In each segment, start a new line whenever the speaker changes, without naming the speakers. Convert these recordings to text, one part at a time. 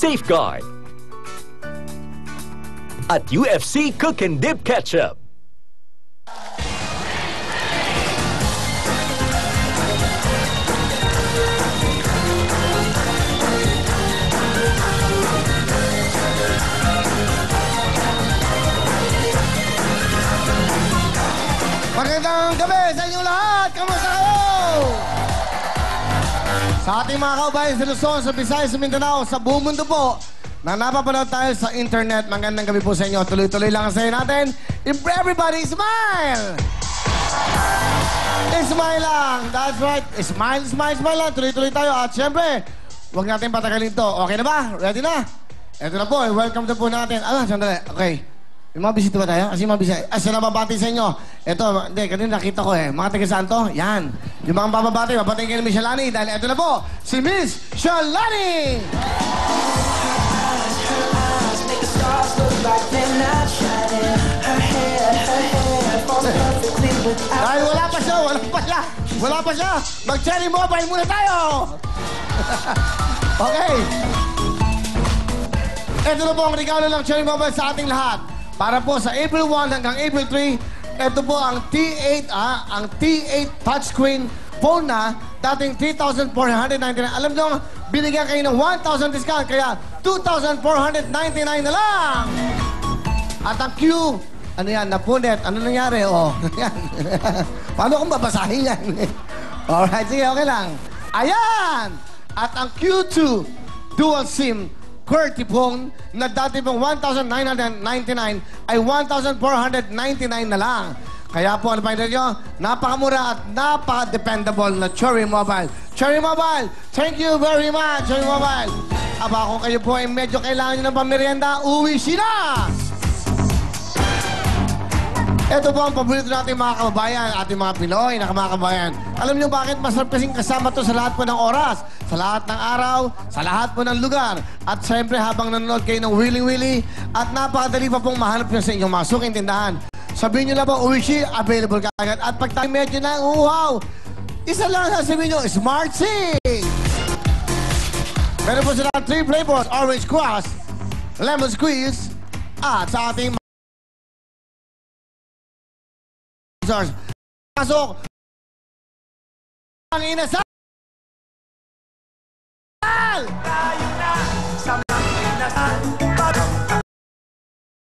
Safeguard. At UFC Cook and Dip Ketchup.
Magandang gabi sa inyong lahat! Kamusta kayo? Sa ating mga kaubayan sa Luzon, sa Visayas, sa Mindanao, sa buong mundo po, na napapanood tayo sa internet, magandang gabi po sa inyo. Tuloy-tuloy lang ang sayo natin. If everybody smile! Smile lang! That's right. Smile, smile, smile lang. Tuloy-tuloy tayo. At syempre, huwag natin patagalin to. Okay na ba? Ready na? Ito na po. Welcome to po natin. Sandali. Okay. May mga bisita ba tayo? Kasi mga bisita. Sila babati sa inyo. Ito, hindi, kanina nakita ko Mga taga-saan to? Yan. Yung mga bababati, babatiin kayo ni Miss Shalani. Dahil ito na po, si Miss Shalani! Dahil wala pa siya. Mag-cherry mobile muna tayo! Okay. Ito na po ang regalo ng cherry mobile sa ating lahat. Para po sa April 1 hanggang April 3, ito po ang T8, ang T8 touchscreen phone na dating 3,499. Alam nyo, binigyan kayo ng 1,000 discount, kaya 2,499 na lang! At ang Q, ano yan, napunit. Ano nangyari? Yan. Paano kung babasahin yan? Alright, sige, okay lang. Ayan! At ang Q2, dual SIM, QWERTY phone na dati pong 1,999 ay 1,499 na lang. Kaya po, ano pa nyo? Napakamura at napaka-dependable na Cherry Mobile. Cherry Mobile, thank you very much, Cherry Mobile. Aba, kung kayo po ay medyo kailangan nyo ng pamerienda, uwi sila! Ito po ang paborito natin mga kababayan, ating mga Pinoy na mga kababayan. Alam niyo bakit masarap kasing kasama to sa lahat po ng oras, sa lahat ng araw, sa lahat po ng lugar. At siyempre habang nanonood kayo ng Willy Willy, at napakadali pa pong mahanap nyo sa inyong mga suking tindahan. Sabihin nyo lang ba, Uwishi, available ka agad. At pag tayo medyo na, wow! Isa lang sasabihin nyo, Smart Sing! Meron po sila 3 flavors, orange crush, lemon squeeze, at sa ating pasok ang inasal. Tayo na sa mga inasal.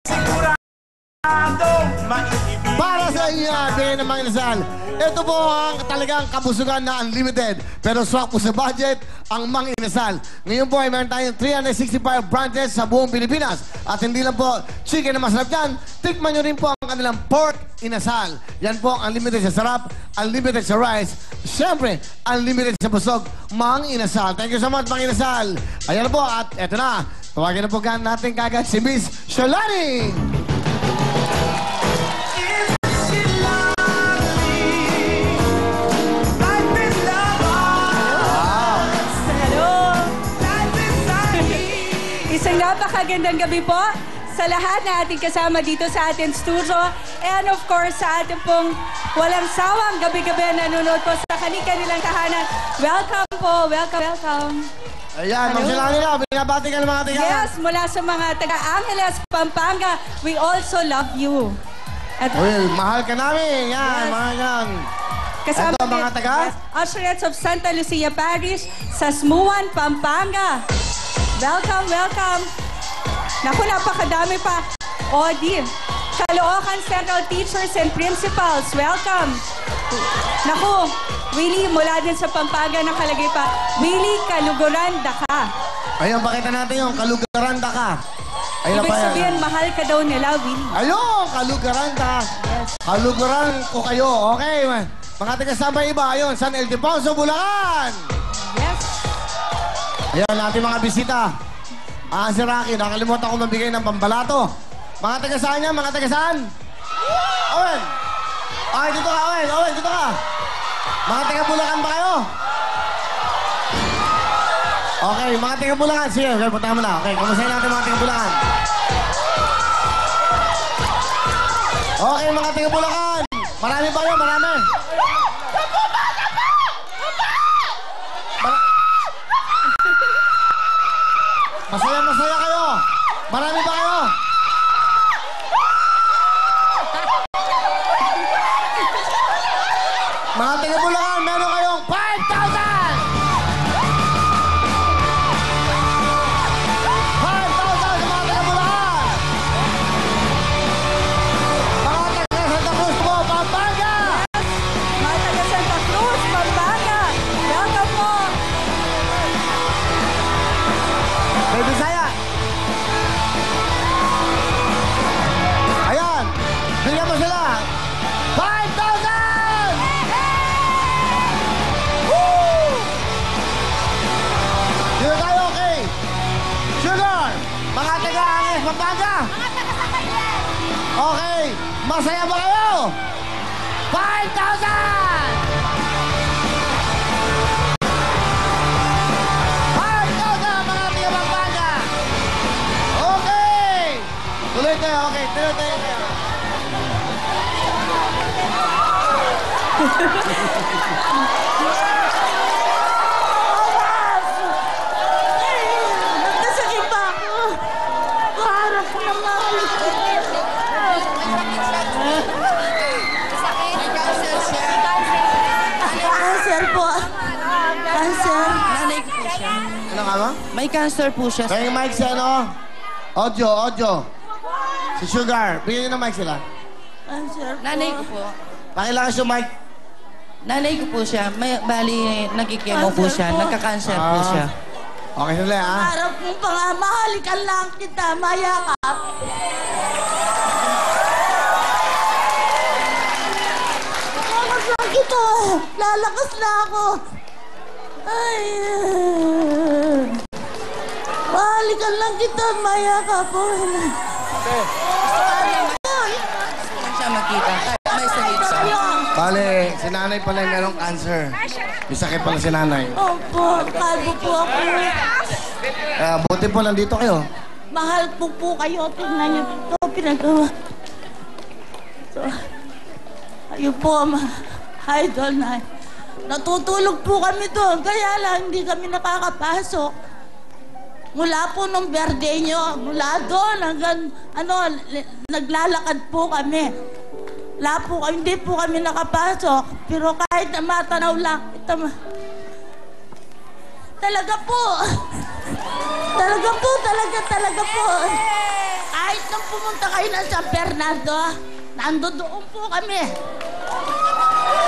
Sigurado maiibig. Para sa inyo, bigay ng mga inasal. Ito po ang talagang kabusugan na unlimited. Pero swak po sa budget ang Mang Inasal. Ngayon po ay meron tayong 365 branches sa buong Pilipinas. At hindi lang po chicken na masarap yan. Tikman nyo rin po ang kanilang pork inasal. Yan po ang unlimited sa sarap, unlimited sa rice. Siyempre, unlimited sa busog. Mang Inasal. Thank you so much, Mang Inasal. Ayan na po at eto na. Tawagin na po natin kagad si Miss Shalani.
Isang napakagandang gabi po sa lahat na ating kasama dito sa ating studio. And of course, sa ating pong walang sawang gabi-gabi nanonood po sa kanilang tahanan. Welcome po. Welcome.
Ayan, magsilangin na. Binabati ka ng mga tiga.
Yes, mula sa mga taga-Angeles, Pampanga, we also love you. At,
well, mahal ka namin. Yan,
yes.
Mahal yan.
Kasama
ito, mga taga?
Yes, Usherettes of Santa Lucia Parish sa Smuan, Pampanga. Welcome. Naku, napakadami pa. Odi. Caloocan Central Teachers and Principals. Welcome. Naku, Willie, mula din sa Pampanga nakalagay pa. Willie, Kaluguranda ka.
Ayun, pakita natin yung Kaluguranda ka. Ayun
Ibig sabihin, mahal ka daw nila, Willie.
Ayun, Kaluguranda. Yes. Kaluguran ko kayo. Okay, mga taga-sambay iba. Ayun, San Ildefonso, Bulacan.
Yes.
Ayan, ating mga bisita. Si Rocky, nakalimutan ko mabigay ng pambalato. Mga taga-saan niya? Mga taga-saan? Owen! Okay, dito ka, Owen. Owen, dito ka. Mga taga-Bulacan ba kayo? Okay, mga taga-Bulacan. Sige, okay, punta mo na. Okay, kamusayin natin mga taga-Bulacan. Okay, mga taga-Bulacan. Marami ba kayo? Marami. Mas Masaya kayo. Marami ba kayo? Mga taga-Bulacan, meron kayong 5,000! 5,000 sa mga taga-Bulacan! Mga taga-Santa Cruz po, Pampanga!
Mga taga Santa Cruz, Pampanga. Welcome po.
May Bisaya! Ayan! Bigyan mo sila! 5,000! Woo! Dito tayo, okay? Sugar! Mga taga-Anges, Pampanga! Okay! Masaya ba kayo? 5,000! 5,000 mga taga-Pampanga! Okay! Tuloy tayo, okay. Tuloy tayo.
Nagkasakit pa ako. Harap naman. Cancer po. Cancer.
Nanay ko po siya.
Ano nga ba?
May cancer po siya.
May mic si ano? Audio. Si Sugar. Bigyan niyo ng mic sila.
Cancer po.
Nanay ko po.
Pakilakas yung mic.
Nanay ko po siya. Bali, nagkikemo po
Cancer
siya.
po.
Nagka-cancer po siya.
Okay, sandali ha.
Harap mo pa nga. Mahalikan lang kita. Mayakap. Masakit oh. Lalakas na ako. Ay. Mahalikan lang kita. Mayakap po.
Gusto lang siya makita. May sakit siya.
Bale, si nanay pala yung merong cancer. May sakit pala si nanay.
Opo, kalbo po ako.
Buti po nandito kayo.
Mahal po kayo. Tingnan niyo ito, pinagawa. So, ayun po, idol na. Natutulog po kami doon, kaya lang hindi kami nakakapasok. Mula po nung birthday nyo, mula doon hanggang, naglalakad po kami. Hindi po kami nakapasok. Pero kahit na matanaw lang, talaga po. Talaga po. Kahit nang pumunta kayo ng San Fernando, nandoon po kami.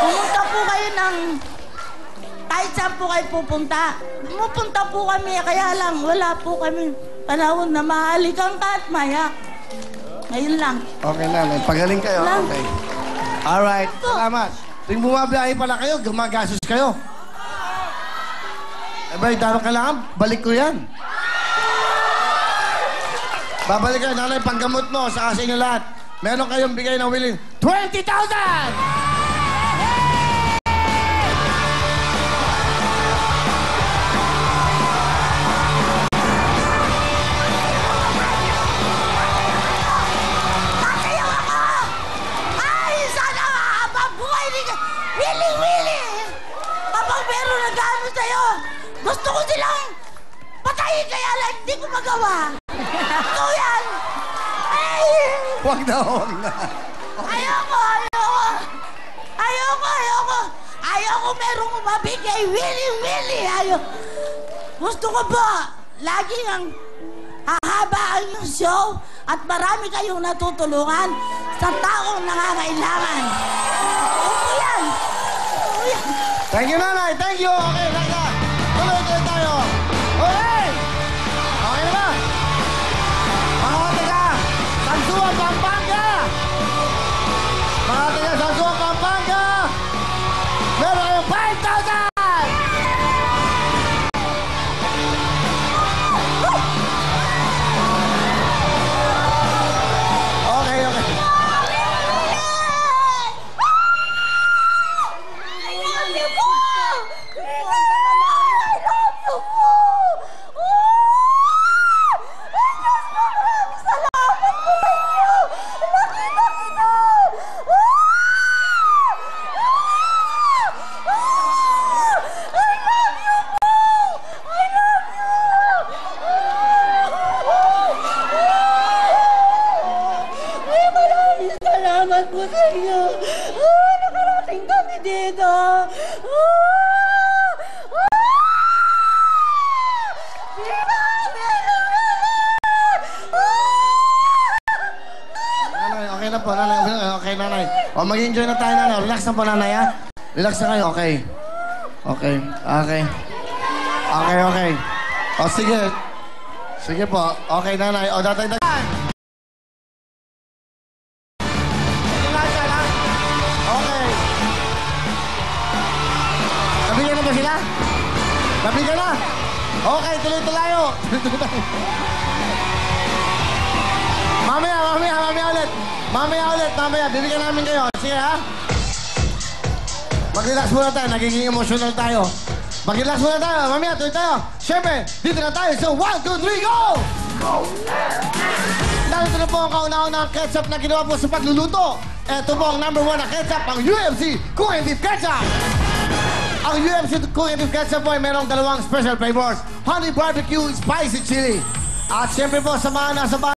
Pumunta po kayo ng... Kahit saan po kayo pupunta. Pupunta po kami, kaya lang wala po kami panahon na mahalikan ka at maya. Ngayon lang.
Okay nanay, pagaling kayo.
Lang.
Okay. Alright, salamat. Tuwing bumabiyahe pala kayo, gumagastos kayo. Abay, dahil kailangan, balik ko yan. Babalik kayo, nanay, panggamot mo sa inyo lahat. Meron kayong bigay ng willing 20,000!
Ay, sana habang buhay ni Willy! Kapag meron na gano'n sa'yo, gusto ko silang patayin kaya lang hindi ko magawa. Ito yan! Ay!
Huwag na.
Ayoko! Ayoko merong mabigay. Willy! Ayoko. Gusto ko po, laging ang hahabaan yung show at marami kayong natutulungan sa taong nangangailangan. Opo yan.
Thank you, nanay. Thank you. Okay, Raka. Tuloy tayo. Okay! Okay na ba? Mga taga, Sansuan, Pampanga! Mga taga, Sansuan, Pampanga! Meron kayong 5,000! Okay.
I love you po!
O, mag-enjoy na tayo, nanay. Relax na po, nanay, ha? Relax na kayo, okay. Okay. O, sige. Sige po. Okay, nanay. O, datay-dagan. Okay. Nabigyan na ba sila? Nabigyan na? Okay, tuloy-tuloy tayo. Mamaya ulit. Bibigyan namin kayo. Sige, ha? Mag-relax muna tayo. Nagiging emotional tayo. Mag-relax muna tayo. Mamaya, tuloy tayo. Siyempre, dito na tayo. So, 1, 2, 3, go! Go! Narito na po ang kauna-unang ketchup na ginawa po sa pagluluto. Ito po ang #1 na ketchup, ang UFC Cook and Beef Ketchup. Ang UFC Cook and Beef Ketchup po ay merong dalawang special flavors. Honey Barbecue, Spicy Chili. At siyempre po, sa mga nasa bahay,